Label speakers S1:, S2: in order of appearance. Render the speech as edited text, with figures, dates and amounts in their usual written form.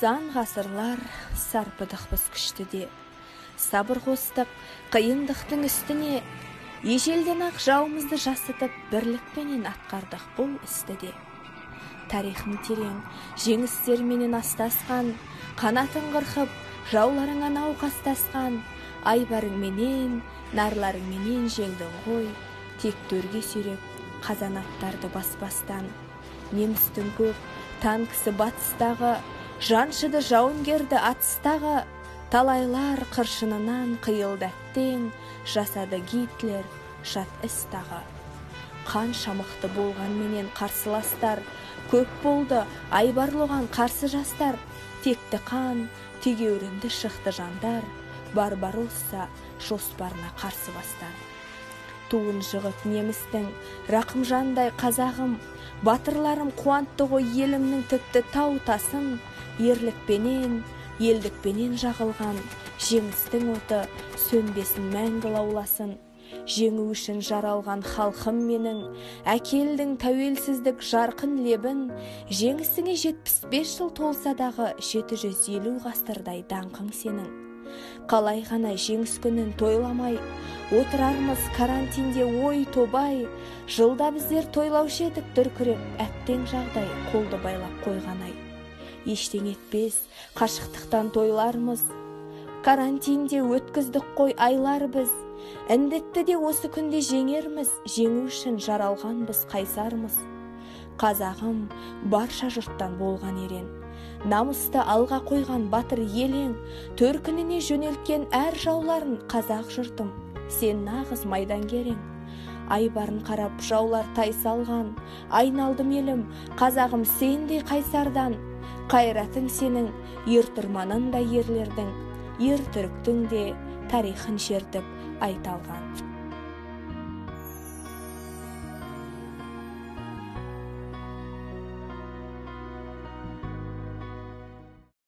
S1: Сан ғасырлар сарпыдық біз күштіде, сабыр қостық қиындықтың үстіне, ежелден ақ жауымызды жасытып, бірлікпенен атқардық бұл істі де. Тарихың терең, жеңістерменен астасқан, қанатын қырқып, жауларыңа науқастасқан, айбарыңменен, нарларыңменен жеңдің ғой, тек төрге сүйреп, қазанаттарды баспастан. Немістің көп, танкісі батыстағы, жаншыды жауынгерді атыстағы, талайлар қыршынынан қиылды әттең, жасады Гитлер жат істағы. Қанша мықты болғанменен қарсыластар, көп болды айбарлыған қарсы жастар, текті қан, тегеурінді шықты жандар, Барбаросса жоспарына қарсы бастар. Туын жығып немістің, рақымжандай қазағым, батырларым қуантты ғой елімнің тікті тау тасын, ерлікпенен, елдікпенен жағылған, жеңістің оты сөнбесін мәңгі лауласын. Жеңу үшін жаралған халқым менің, әкелдің тәуелсіздік жарқын лебін, жеңісіңе 75 жыл толса дағы 750 ғасырдай даңқың сенің. Қалай ғана жеңіс күнін тойламай, отырармыз карантинде ой тобай, жылда біздер тойлаушы едік дүркіреп, әттең жағдай қолды байлап қойғанай. Ештең етпес, қашықтықтан тойлармыз, карантинде өткіздік қой айлар біз, індетті де осы күнде жеңерміз, жеңу үшін жаралғанбыз қайсармыз. Қазағым барша жұрттан болған ерен, намысты алға қойған батыр елең, төркініне жөнелткен әр жауларын қазақ жұртым, сен нағыз майдангерең. Айбарын қарап жаулар тайсалған, айналдым елім, қазағым сендей қайсардан, қайратың сенің, ертұрманын да ерлердің, ер түріктің де тарихын шертіп айталған.